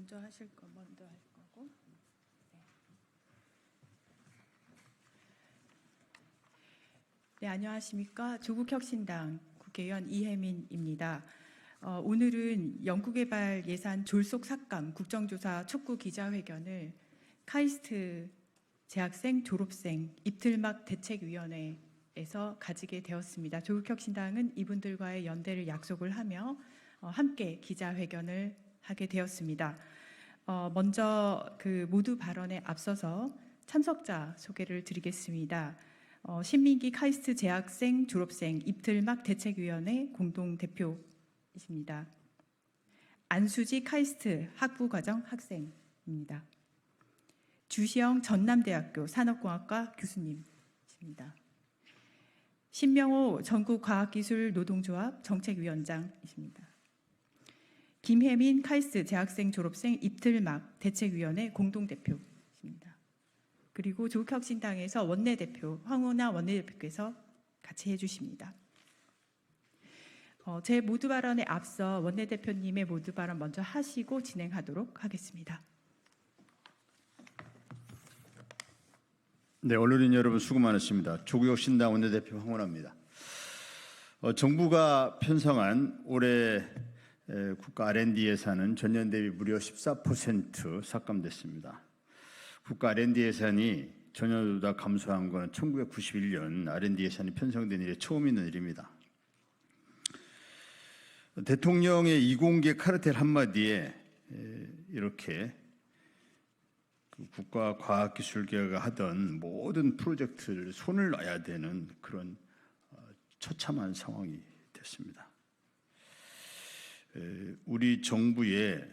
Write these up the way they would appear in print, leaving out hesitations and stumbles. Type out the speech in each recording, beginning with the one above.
먼저 하실 거 먼저 할 거고. 네, 안녕하십니까. 조국혁신당 국회의원 이혜민입니다. 오늘은 연구개발 예산 졸속 삭감 국정조사 촉구 기자회견을 카이스트 재학생 졸업생 입틀막 대책위원회에서 가지게 되었습니다. 조국혁신당은 이분들과의 연대를 약속을 하며 함께 기자회견을 하게 되었습니다. 먼저 그 모두 발언에 앞서서 참석자 소개를 드리겠습니다. 신민기 카이스트 재학생 졸업생 입틀막 대책위원회 공동대표이십니다. 안수지 카이스트 학부과정 학생입니다. 주시영 전남대학교 산업공학과 교수님이십니다. 신명호 전국과학기술노동조합 정책위원장이십니다. 김혜민 카이스트 재학생 졸업생 입틀막 대책위원회 공동대표이십니다. 그리고 조국혁신당에서 원내대표 황운하 원내대표께서 같이 해주십니다. 제 모두 발언에 앞서 원내대표님의 모두 발언 먼저 하시고 진행하도록 하겠습니다. 네, 언론인 여러분 수고 많으십니다. 조국혁신당 원내대표 황운하입니다. 정부가 편성한 올해 국가 R&D 예산은 전년 대비 무려 14% 삭감됐습니다. 국가 R&D 예산이 전년보다 감소한 것은 1991년 R&D 예산이 편성된 이래 처음 있는 일입니다. 대통령의 이공계 카르텔 한마디에 이렇게 국가 과학기술계가 하던 모든 프로젝트를 손을 놔야 되는 그런 처참한 상황이 됐습니다. 우리 정부의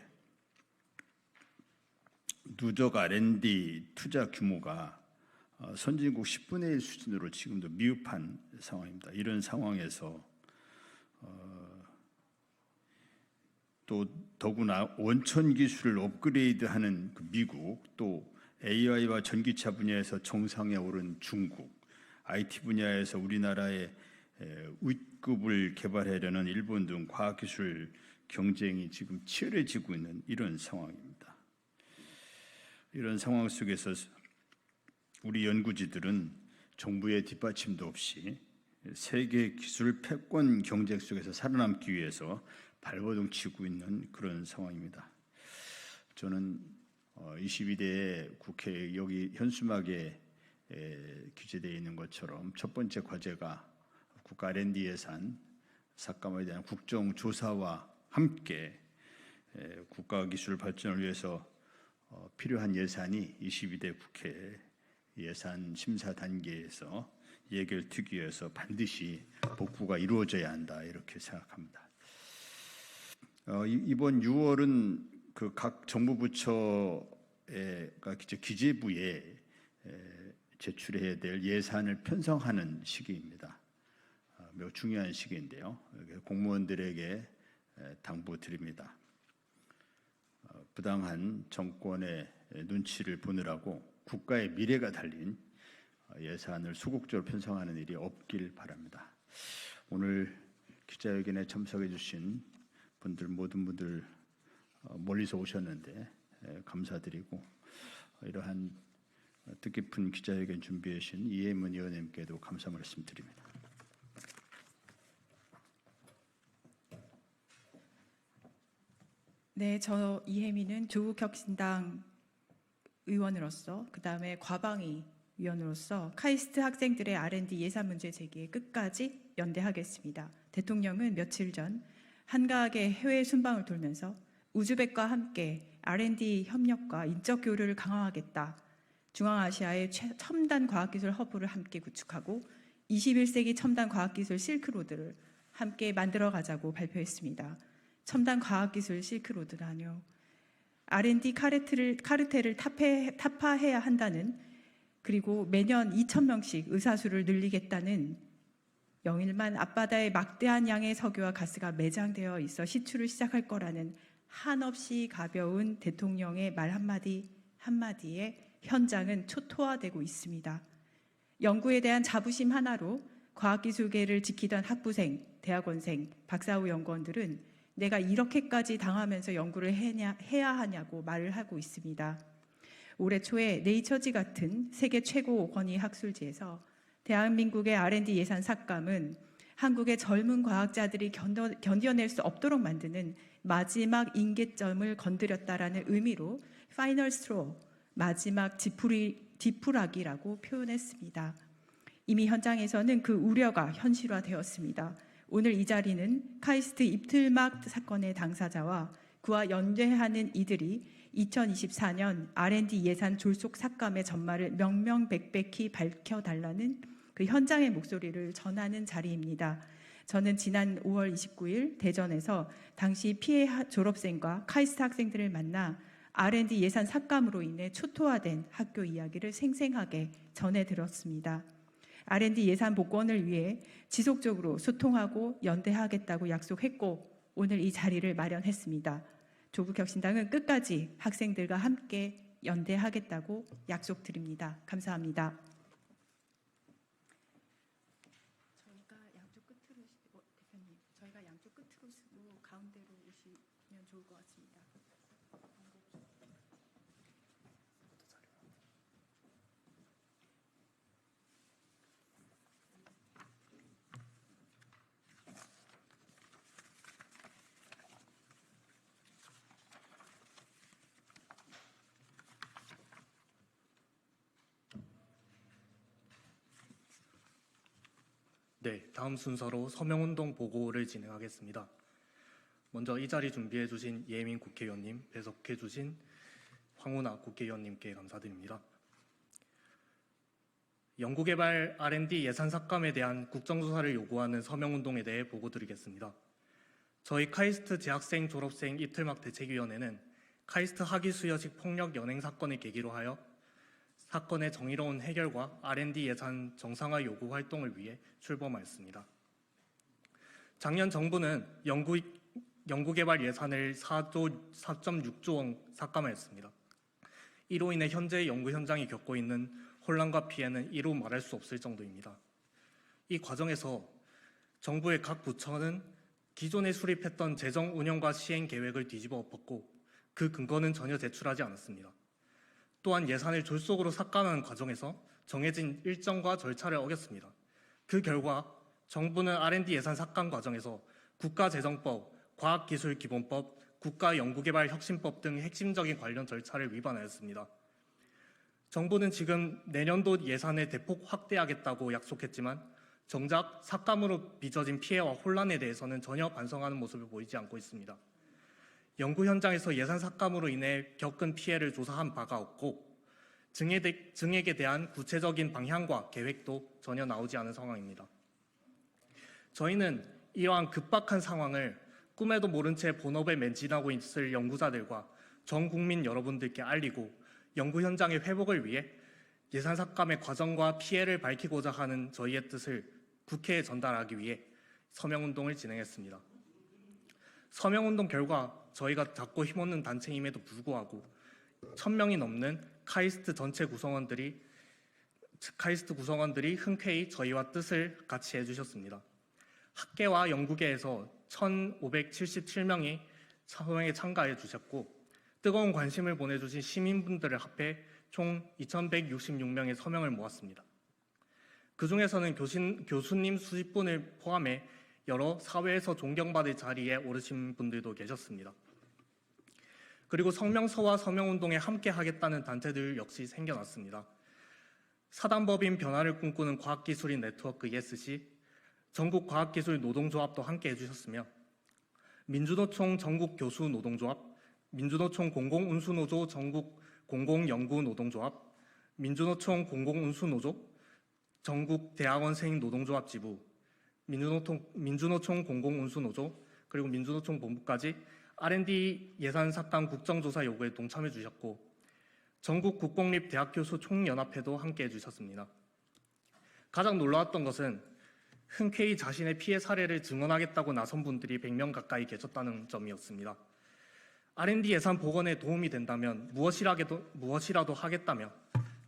누적 R&D 투자 규모가 선진국 10분의 1 수준으로 지금도 미흡한 상황입니다. 이런 상황에서 또 더구나 원천 기술을 업그레이드하는 미국, 또 AI와 전기차 분야에서 정상에 오른 중국, IT 분야에서 우리나라의 윗급을 개발하려는 일본 등 과학기술 경쟁이 지금 치열해지고 있는 이런 상황입니다. 이런 상황 속에서 우리 연구지들은 정부의 뒷받침도 없이 세계 기술 패권 경쟁 속에서 살아남기 위해서 발버둥 치고 있는 그런 상황입니다. 저는 22대 국회 여기 현수막에 기재되어 있는 것처럼 첫 번째 과제가 국가 R&D 예산 삭감에 대한 국정조사와 함께 국가기술 발전을 위해서 필요한 예산이 22대 국회 예산 심사 단계에서 예결특위에서 반드시 복구가 이루어져야 한다 이렇게 생각합니다. 이번 6월은 그 각 정부 부처가 기재부에 제출해야 될 예산을 편성하는 시기입니다. 매우 중요한 시기인데요. 공무원들에게 당부드립니다. 부당한 정권의 눈치를 보느라고 국가의 미래가 달린 예산을 소극적으로 편성하는 일이 없길 바랍니다. 오늘 기자회견에 참석해 주신 분들 모든 분들 멀리서 오셨는데 감사드리고 이러한 뜻깊은 기자회견 준비해 주신 이혜민 의원님께도 감사 말씀드립니다. 네, 저 이혜민은 조국혁신당 의원으로서 그다음에 과방위 위원으로서 카이스트 학생들의 R&D 예산 문제 제기에 끝까지 연대하겠습니다. 대통령은 며칠 전 한가하게 해외 순방을 돌면서 우즈벡과 함께 R&D 협력과 인적 교류를 강화하겠다. 중앙아시아의 첨단 과학기술 허브를 함께 구축하고 21세기 첨단 과학기술 실크로드를 함께 만들어가자고 발표했습니다. 첨단 과학기술 실크로드라뇨. R&D 카르텔을 타파해야 한다는, 그리고 매년 2,000명씩 의사수를 늘리겠다는, 영일만 앞바다에 막대한 양의 석유와 가스가 매장되어 있어 시추를 시작할 거라는 한없이 가벼운 대통령의 말 한마디 한마디에 현장은 초토화되고 있습니다. 연구에 대한 자부심 하나로 과학기술계를 지키던 학부생, 대학원생, 박사후 연구원들은 내가 이렇게까지 당하면서 연구를 해야 하냐고 말을 하고 있습니다. 올해 초에 네이처지 같은 세계 최고 권위 학술지에서 대한민국의 R&D 예산 삭감은 한국의 젊은 과학자들이 견뎌낼 수 없도록 만드는 마지막 임계점을 건드렸다라는 의미로 파이널 스트로, 마지막 지푸라기라고 표현했습니다. 이미 현장에서는 그 우려가 현실화되었습니다. 오늘 이 자리는 카이스트 입틀막 사건의 당사자와 그와 연대하는 이들이 2024년 R&D 예산 졸속 삭감의 전말을 명명백백히 밝혀달라는 그 현장의 목소리를 전하는 자리입니다. 저는 지난 5월 29일 대전에서 당시 피해 졸업생과 카이스트 학생들을 만나 R&D 예산 삭감으로 인해 초토화된 학교 이야기를 생생하게 전해 들었습니다. R&D 예산 복원을 위해 지속적으로 소통하고 연대하겠다고 약속했고 오늘 이 자리를 마련했습니다. 조국혁신당은 끝까지 학생들과 함께 연대하겠다고 약속드립니다. 감사합니다. 저희가 양쪽 끝으로 쓰고 가운데로 오시면 좋을 것 같습니다. 네, 다음 순서로 서명운동 보고를 진행하겠습니다. 먼저 이 자리 준비해 주신 이혜민 국회의원님, 배석해 주신 황운하 국회의원님께 감사드립니다. 연구개발 R&D 예산 삭감에 대한 국정조사를 요구하는 서명운동에 대해 보고드리겠습니다. 저희 카이스트 재학생 졸업생 입틀막 대책위원회는 카이스트 학위 수여식 폭력 연행 사건을 계기로 하여 사건의 정의로운 해결과 R&D 예산 정상화 요구 활동을 위해 출범하였습니다. 작년 정부는 연구개발 예산을 4.6조 원 삭감하였습니다. 이로 인해 현재 연구 현장이 겪고 있는 혼란과 피해는 이루 말할 수 없을 정도입니다. 이 과정에서 정부의 각 부처는 기존에 수립했던 재정 운영과 시행 계획을 뒤집어 엎었고 그 근거는 전혀 제출하지 않았습니다. 또한 예산을 졸속으로 삭감하는 과정에서 정해진 일정과 절차를 어겼습니다. 그 결과 정부는 R&D 예산 삭감 과정에서 국가재정법, 과학기술기본법, 국가연구개발혁신법 등 핵심적인 관련 절차를 위반하였습니다. 정부는 지금 내년도 예산을 대폭 확대하겠다고 약속했지만 정작 삭감으로 빚어진 피해와 혼란에 대해서는 전혀 반성하는 모습을 보이지 않고 있습니다. 연구 현장에서 예산 삭감으로 인해 겪은 피해를 조사한 바가 없고 증액에 대한 구체적인 방향과 계획도 전혀 나오지 않은 상황입니다. 저희는 이러한 급박한 상황을 꿈에도 모른 채 본업에 매진하고 있을 연구자들과 전 국민 여러분들께 알리고 연구 현장의 회복을 위해 예산 삭감의 과정과 피해를 밝히고자 하는 저희의 뜻을 국회에 전달하기 위해 서명운동을 진행했습니다. 서명운동 결과 저희가 작고 힘없는 단체임에도 불구하고 1,000명이 넘는 카이스트 전체 구성원들이 흔쾌히 저희와 뜻을 같이 해주셨습니다. 학계와 연구계에서 1,577명이 서명에 참가해 주셨고 뜨거운 관심을 보내주신 시민분들을 합해 총 2,166명의 서명을 모았습니다. 그 중에서는 교수님 수십 분을 포함해 여러 사회에서 존경받을 자리에 오르신 분들도 계셨습니다. 그리고 성명서와 서명운동에 함께 하겠다는 단체들 역시 생겨났습니다. 사단법인 변화를 꿈꾸는 과학기술인 네트워크 ESC, 전국과학기술노동조합도 함께 해주셨으며 민주노총 전국교수노동조합, 민주노총 공공운수노조 전국공공연구노동조합, 민주노총 공공운수노조, 전국대학원생 노동조합 지부, 민주노총 공공운수노조, 그리고 민주노총 본부까지 R&D 예산 삭감 국정조사 요구에 동참해 주셨고 전국 국공립대학교수 총연합회도 함께해 주셨습니다. 가장 놀라웠던 것은 흔쾌히 자신의 피해 사례를 증언하겠다고 나선 분들이 100명 가까이 계셨다는 점이었습니다. R&D 예산 복원에 도움이 된다면 무엇이라도 하겠다며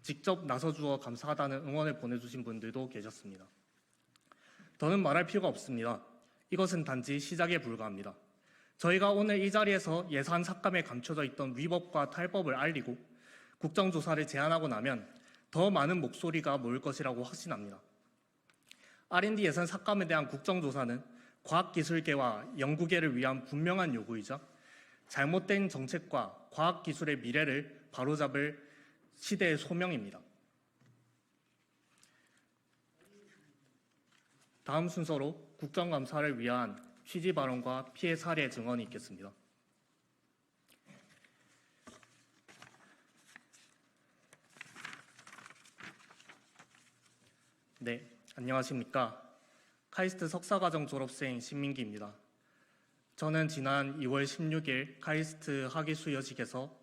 직접 나서주어 감사하다는 응원을 보내주신 분들도 계셨습니다. 더는 말할 필요가 없습니다. 이것은 단지 시작에 불과합니다. 저희가 오늘 이 자리에서 예산 삭감에 감춰져 있던 위법과 탈법을 알리고 국정조사를 제안하고 나면 더 많은 목소리가 모일 것이라고 확신합니다. R&D 예산 삭감에 대한 국정조사는 과학기술계와 연구계를 위한 분명한 요구이자 잘못된 정책과 과학기술의 미래를 바로잡을 시대의 소명입니다. 다음 순서로 국정감사를 위한 취지 발언과 피해 사례 증언이 있겠습니다. 네, 안녕하십니까. 카이스트 석사과정 졸업생 신민기입니다. 저는 지난 2월 16일 카이스트 학위수여식에서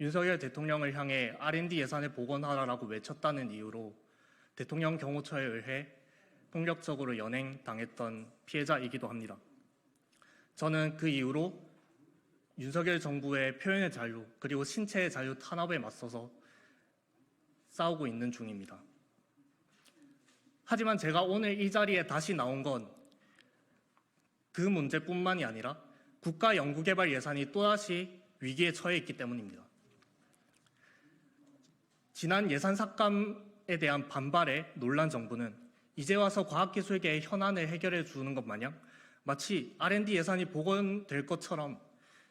윤석열 대통령을 향해 R&D 예산을 복원하라고 외쳤다는 이유로 대통령 경호처에 의해 폭력적으로 연행당했던 피해자이기도 합니다. 저는 그 이후로 윤석열 정부의 표현의 자유 그리고 신체의 자유 탄압에 맞서서 싸우고 있는 중입니다. 하지만 제가 오늘 이 자리에 다시 나온 건 그 문제뿐만이 아니라 국가 연구개발 예산이 또다시 위기에 처해 있기 때문입니다. 지난 예산 삭감에 대한 반발에 놀란 정부는 이제 와서 과학기술계의 현안을 해결해 주는 것 마냥 마치 R&D 예산이 복원될 것처럼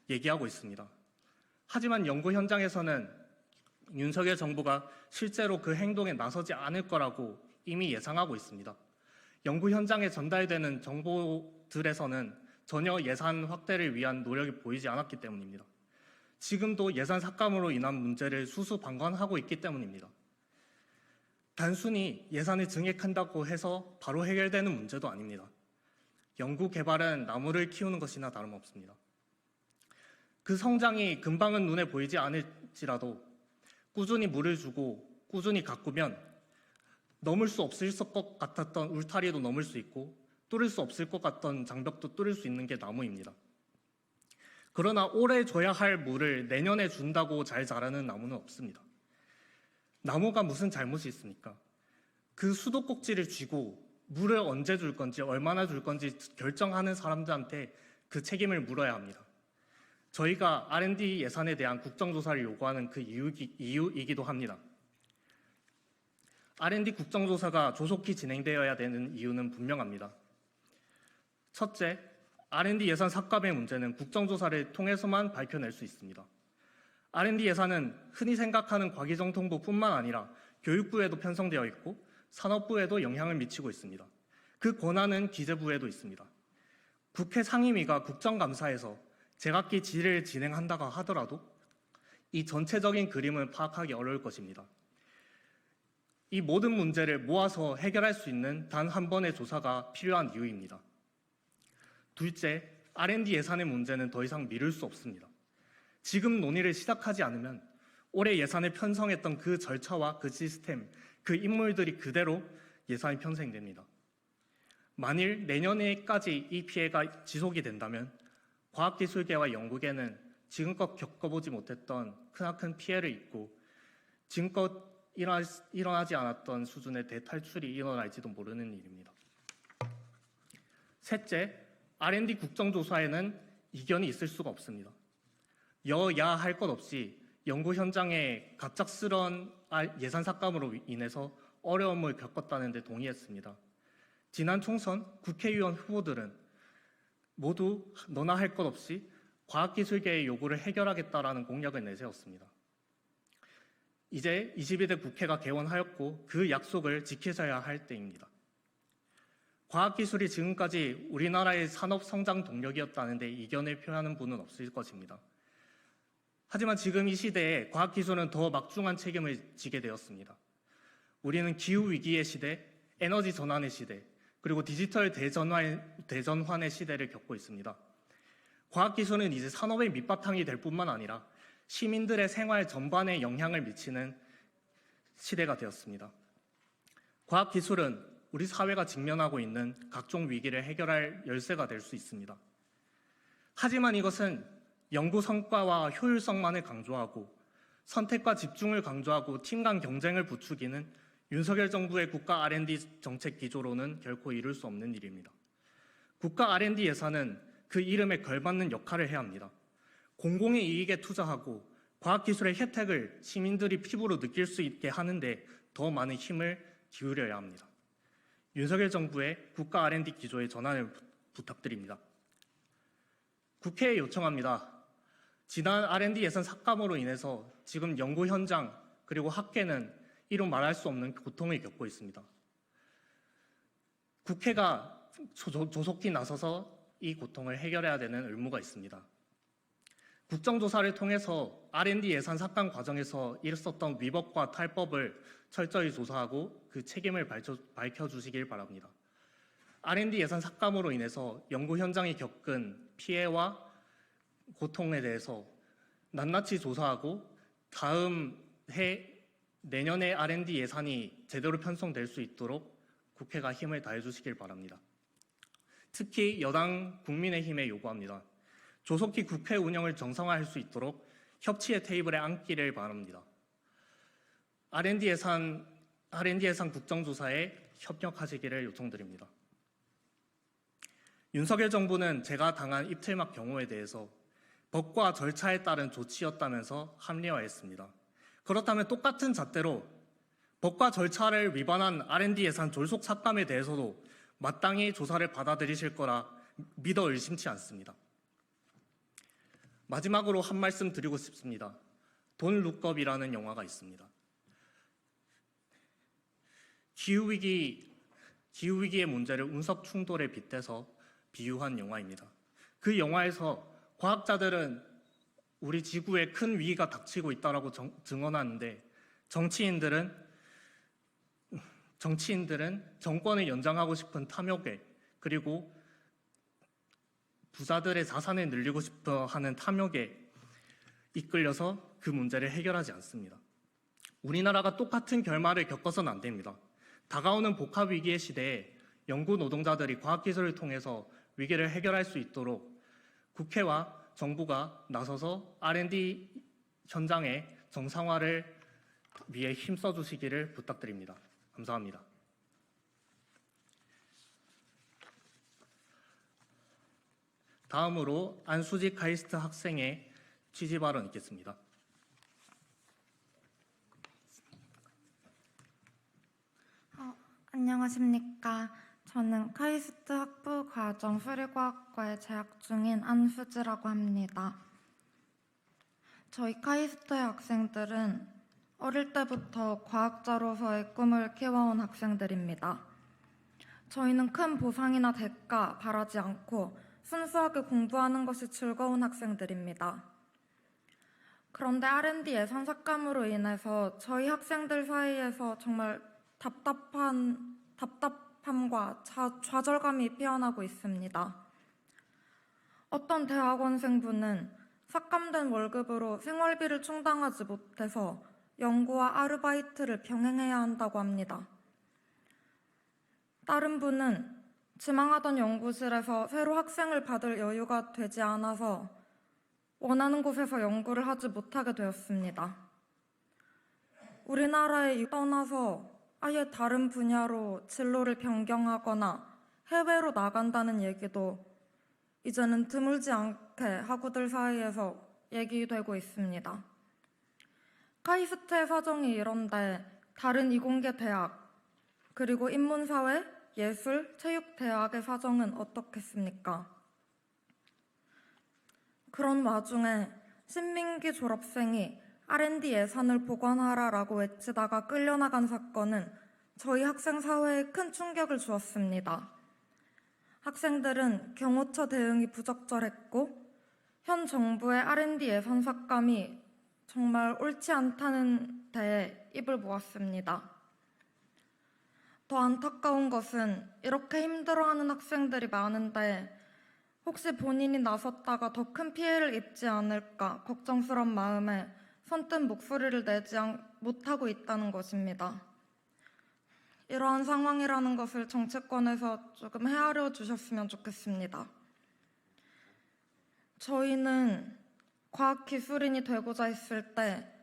얘기하고 있습니다. 하지만 연구 현장에서는 윤석열 정부가 실제로 그 행동에 나서지 않을 거라고 이미 예상하고 있습니다. 연구 현장에 전달되는 정보들에서는 전혀 예산 확대를 위한 노력이 보이지 않았기 때문입니다. 지금도 예산 삭감으로 인한 문제를 수수방관하고 있기 때문입니다. 단순히 예산을 증액한다고 해서 바로 해결되는 문제도 아닙니다. 연구 개발은 나무를 키우는 것이나 다름없습니다. 그 성장이 금방은 눈에 보이지 않을지라도 꾸준히 물을 주고 꾸준히 가꾸면 넘을 수 없을 것 같았던 울타리도 넘을 수 있고 뚫을 수 없을 것 같던 장벽도 뚫을 수 있는 게 나무입니다. 그러나 올해 줘야 할 물을 내년에 준다고 잘 자라는 나무는 없습니다. 나무가 무슨 잘못이 있습니까? 그 수도꼭지를 쥐고 물을 언제 줄 건지 얼마나 줄 건지 결정하는 사람들한테 그 책임을 물어야 합니다. 저희가 R&D 예산에 대한 국정조사를 요구하는 그 이유이기도 합니다. R&D 국정조사가 조속히 진행되어야 되는 이유는 분명합니다. 첫째, R&D 예산 삭감의 문제는 국정조사를 통해서만 밝혀낼 수 있습니다. R&D 예산은 흔히 생각하는 과기정통부뿐만 아니라 교육부에도 편성되어 있고 산업부에도 영향을 미치고 있습니다. 그 권한은 기재부에도 있습니다. 국회 상임위가 국정감사에서 제각기 질의를 진행한다고 하더라도 이 전체적인 그림을 파악하기 어려울 것입니다. 이 모든 문제를 모아서 해결할 수 있는 단 한 번의 조사가 필요한 이유입니다. 둘째, R&D 예산의 문제는 더 이상 미룰 수 없습니다. 지금 논의를 시작하지 않으면 올해 예산을 편성했던 그 절차와 그 시스템, 그 인물들이 그대로 예산이 편성됩니다. 만일 내년에까지 이 피해가 지속이 된다면 과학기술계와 연구계는 지금껏 겪어보지 못했던 크나큰 피해를 입고 지금껏 일어나지 않았던 수준의 대탈출이 일어날지도 모르는 일입니다. 셋째, R&D 국정조사에는 이견이 있을 수가 없습니다. 여야 할 것 없이 연구 현장에 갑작스런 예산 삭감으로 인해서 어려움을 겪었다는 데 동의했습니다. 지난 총선 국회의원 후보들은 모두 너나 할 것 없이 과학기술계의 요구를 해결하겠다라는 공약을 내세웠습니다. 이제 22대 국회가 개원하였고 그 약속을 지키셔야 할 때입니다. 과학기술이 지금까지 우리나라의 산업 성장 동력이었다는 데 이견을 표하는 분은 없을 것입니다. 하지만 지금 이 시대에 과학기술은 더 막중한 책임을 지게 되었습니다. 우리는 기후위기의 시대, 에너지 전환의 시대, 그리고 디지털 대전환의 시대를 겪고 있습니다. 과학기술은 이제 산업의 밑바탕이 될 뿐만 아니라 시민들의 생활 전반에 영향을 미치는 시대가 되었습니다. 과학기술은 우리 사회가 직면하고 있는 각종 위기를 해결할 열쇠가 될 수 있습니다. 하지만 이것은 연구 성과와 효율성만을 강조하고 선택과 집중을 강조하고 팀 간 경쟁을 부추기는 윤석열 정부의 국가 R&D 정책 기조로는 결코 이룰 수 없는 일입니다. 국가 R&D 예산은 그 이름에 걸맞는 역할을 해야 합니다. 공공의 이익에 투자하고 과학기술의 혜택을 시민들이 피부로 느낄 수 있게 하는데 더 많은 힘을 기울여야 합니다. 윤석열 정부의 국가 R&D 기조의 전환을 부탁드립니다. 국회에 요청합니다. 지난 R&D 예산 삭감으로 인해서 지금 연구 현장 그리고 학계는 이루 말할 수 없는 고통을 겪고 있습니다. 국회가 조속히 나서서 이 고통을 해결해야 되는 의무가 있습니다. 국정조사를 통해서 R&D 예산 삭감 과정에서 일었었던 위법과 탈법을 철저히 조사하고 그 책임을 밝혀주시길 바랍니다. R&D 예산 삭감으로 인해서 연구 현장이 겪은 피해와 고통에 대해서 낱낱이 조사하고 다음 내년에 R&D 예산이 제대로 편성될 수 있도록 국회가 힘을 다해 주시길 바랍니다. 특히 여당 국민의힘에 요구합니다. 조속히 국회 운영을 정상화할 수 있도록 협치의 테이블에 앉기를 바랍니다. R&D 예산 국정조사에 협력하시기를 요청드립니다. 윤석열 정부는 제가 당한 이틀막 경우에 대해서 법과 절차에 따른 조치였다면서 합리화했습니다. 그렇다면 똑같은 잣대로 법과 절차를 위반한 R&D 예산 졸속 삭감에 대해서도 마땅히 조사를 받아들이실 거라 믿어 의심치 않습니다. 마지막으로 한 말씀 드리고 싶습니다. 돈 룩업이라는 영화가 있습니다. 기후위기의 문제를 운석 충돌에 빗대서 비유한 영화입니다. 그 영화에서 과학자들은 우리 지구에 큰 위기가 닥치고 있다고 증언하는데 정치인들은 정권을 연장하고 싶은 탐욕에 그리고 부자들의 자산을 늘리고 싶어 하는 탐욕에 이끌려서 그 문제를 해결하지 않습니다. 우리나라가 똑같은 결말을 겪어서는 안 됩니다. 다가오는 복합 위기의 시대에 연구 노동자들이 과학기술을 통해서 위기를 해결할 수 있도록 국회와 정부가 나서서 R&D 현장의 정상화를 위해 힘써 주시기를 부탁드립니다. 감사합니다. 다음으로 안수지 카이스트 학생의 취지 발언 있겠습니다. 안녕하십니까. 저는 카이스트 학부 과정 수리과학과에 재학 중인 안수지라고 합니다. 저희 카이스트의 학생들은 어릴 때부터 과학자로서의 꿈을 키워온 학생들입니다. 저희는 큰 보상이나 대가 바라지 않고 순수하게 공부하는 것이 즐거운 학생들입니다. 그런데 R&D 예산 삭감으로 인해서 저희 학생들 사이에서 정말 답답함과 좌절감이 피어나고 있습니다. 어떤 대학원생분은 삭감된 월급으로 생활비를 충당하지 못해서 연구와 아르바이트를 병행해야 한다고 합니다. 다른 분은 지망하던 연구실에서 새로 학생을 받을 여유가 되지 않아서 원하는 곳에서 연구를 하지 못하게 되었습니다. 우리나라에 떠나서 아예 다른 분야로 진로를 변경하거나 해외로 나간다는 얘기도 이제는 드물지 않게 학우들 사이에서 얘기되고 있습니다. 카이스트의 사정이 이런데 다른 이공계 대학 그리고 인문사회, 예술, 체육대학의 사정은 어떻겠습니까? 그런 와중에 신민기 졸업생이 R&D 예산을 보관하라라고 외치다가 끌려나간 사건은 저희 학생 사회에 큰 충격을 주었습니다. 학생들은 경호처 대응이 부적절했고 현 정부의 R&D 예산 삭감이 정말 옳지 않다는 데에 입을 모았습니다. 더 안타까운 것은 이렇게 힘들어하는 학생들이 많은데 혹시 본인이 나섰다가 더 큰 피해를 입지 않을까 걱정스러운 마음에 선뜻 목소리를 내지 못하고 있다는 것입니다. 이러한 상황이라는 것을 정치권에서 조금 헤아려 주셨으면 좋겠습니다. 저희는 과학기술인이 되고자 했을 때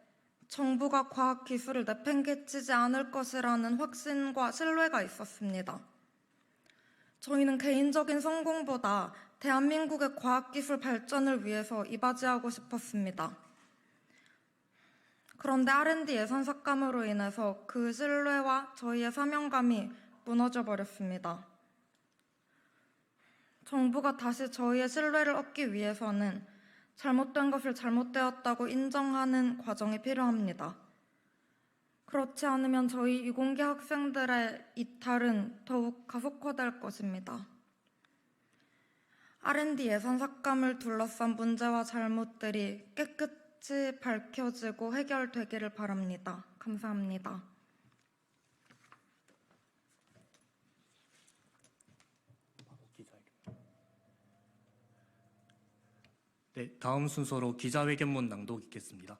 정부가 과학기술을 내팽개치지 않을 것이라는 확신과 신뢰가 있었습니다. 저희는 개인적인 성공보다 대한민국의 과학기술 발전을 위해서 이바지하고 싶었습니다. 그런데 R&D 예산 삭감으로 인해서 그 신뢰와 저희의 사명감이 무너져 버렸습니다. 정부가 다시 저희의 신뢰를 얻기 위해서는 잘못된 것을 잘못되었다고 인정하는 과정이 필요합니다. 그렇지 않으면 저희 이공계 학생들의 이탈은 더욱 가속화될 것입니다. R&D 예산 삭감을 둘러싼 문제와 잘못들이 깨끗이 밝혀지고 해결되기를 바랍니다. 감사합니다. 네, 다음 순서로 기자회견문 낭독 있겠습니다.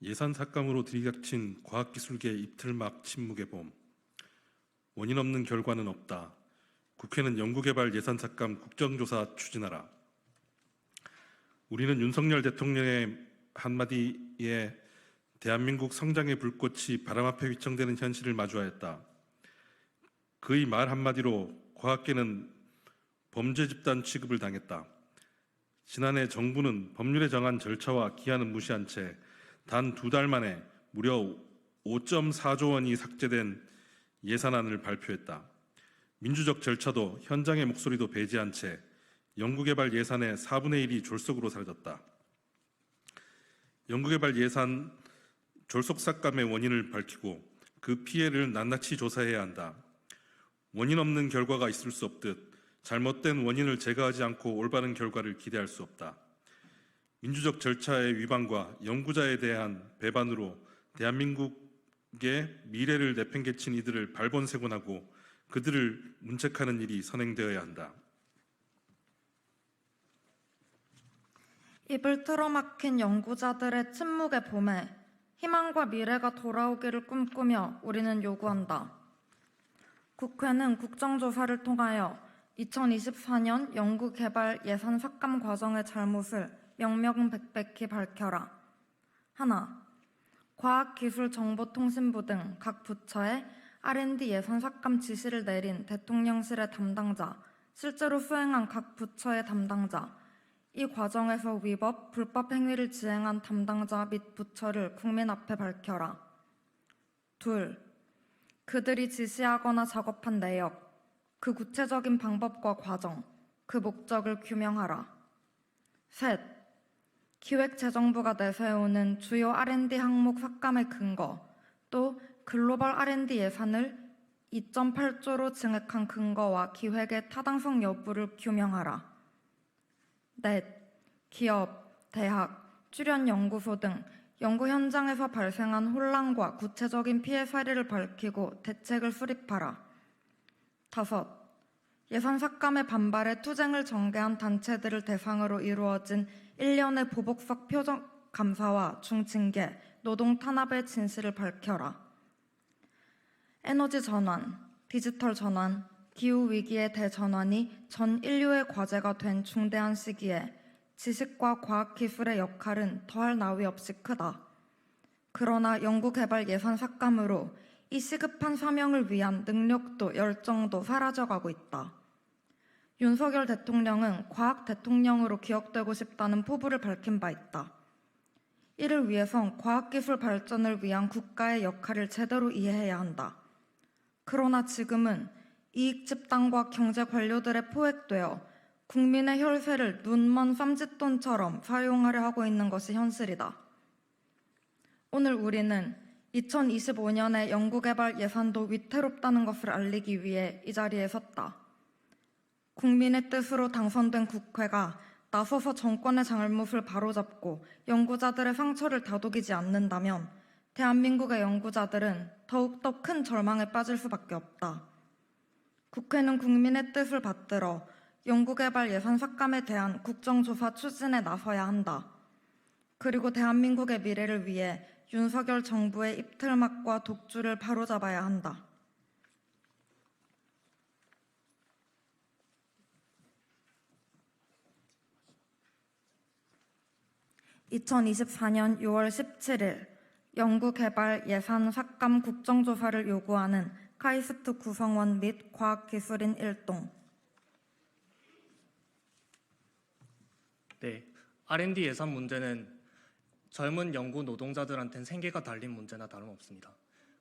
예산 삭감으로 들이닥친 과학기술계 이틀막 침묵의 봄. 원인 없는 결과는 없다. 국회는 연구개발 예산 삭감 국정조사 추진하라. 우리는 윤석열 대통령의 한마디에 대한민국 성장의 불꽃이 바람 앞에 휘청대는 현실을 마주하였다. 그의 말 한마디로 과학계는 범죄 집단 취급을 당했다. 지난해 정부는 법률에 정한 절차와 기한은 무시한 채 단 2달 만에 무려 5.4조 원이 삭제된 예산안을 발표했다. 민주적 절차도 현장의 목소리도 배제한 채 연구개발 예산의 4분의 1이 졸속으로 사라졌다. 연구개발 예산 졸속 삭감의 원인을 밝히고 그 피해를 낱낱이 조사해야 한다. 원인 없는 결과가 있을 수 없듯 잘못된 원인을 제거하지 않고 올바른 결과를 기대할 수 없다. 민주적 절차의 위반과 연구자에 대한 배반으로 대한민국의 미래를 내팽개친 이들을 발본색원하고 그들을 문책하는 일이 선행되어야 한다. 입을 틀어막힌 연구자들의 침묵의 봄에 희망과 미래가 돌아오기를 꿈꾸며 우리는 요구한다. 국회는 국정조사를 통하여 2024년 연구개발 예산 삭감 과정의 잘못을 명명백백히 밝혀라. 하나, 과학기술정보통신부 등 각 부처에 R&D 예산 삭감 지시를 내린 대통령실의 담당자, 실제로 수행한 각 부처의 담당자, 이 과정에서 위법, 불법 행위를 지행한 담당자 및 부처를 국민 앞에 밝혀라. 둘, 그들이 지시하거나 작업한 내역, 그 구체적인 방법과 과정, 그 목적을 규명하라. 셋, 기획재정부가 내세우는 주요 R&D 항목 삭감의 근거, 또 글로벌 R&D 예산을 2.8조로 증액한 근거와 기획의 타당성 여부를 규명하라. 넷, 기업, 대학, 출연연구소 등 연구 현장에서 발생한 혼란과 구체적인 피해 사례를 밝히고 대책을 수립하라. 다섯, 예산 삭감에 반발해 투쟁을 전개한 단체들을 대상으로 이루어진 일련의 보복성 표적 감사와 중징계, 노동 탄압의 진실을 밝혀라. 에너지 전환, 디지털 전환, 기후위기의 대전환이 전 인류의 과제가 된 중대한 시기에 지식과 과학기술의 역할은 더할 나위 없이 크다. 그러나 연구개발 예산 삭감으로 이 시급한 사명을 위한 능력도 열정도 사라져가고 있다. 윤석열 대통령은 과학 대통령으로 기억되고 싶다는 포부를 밝힌 바 있다. 이를 위해선 과학기술 발전을 위한 국가의 역할을 제대로 이해해야 한다. 그러나 지금은 이익 집단과 경제 관료들에 포획되어 국민의 혈세를 눈먼 쌈짓돈처럼 사용하려 하고 있는 것이 현실이다. 오늘 우리는 2025년의 연구개발 예산도 위태롭다는 것을 알리기 위해 이 자리에 섰다. 국민의 뜻으로 당선된 국회가 나서서 정권의 잘못을 바로잡고 연구자들의 상처를 다독이지 않는다면 대한민국의 연구자들은 더욱더 큰 절망에 빠질 수밖에 없다. 국회는 국민의 뜻을 받들어 연구개발 예산 삭감에 대한 국정조사 추진에 나서야 한다. 그리고 대한민국의 미래를 위해 윤석열 정부의 입틀막과 독주를 바로잡아야 한다. (2024년 6월 17일) 연구개발 예산 삭감 국정조사를 요구하는 카이스트 구성원 및 과학기술인 일동. 네, R&D 예산 문제는 젊은 연구 노동자들한테는 생계가 달린 문제나 다름없습니다.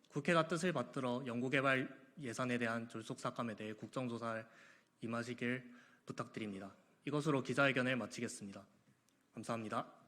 국회가 뜻을 받들어 연구개발 예산에 대한 졸속 삭감에 대해 국정조사를 임하시길 부탁드립니다. 이것으로 기자회견을 마치겠습니다. 감사합니다.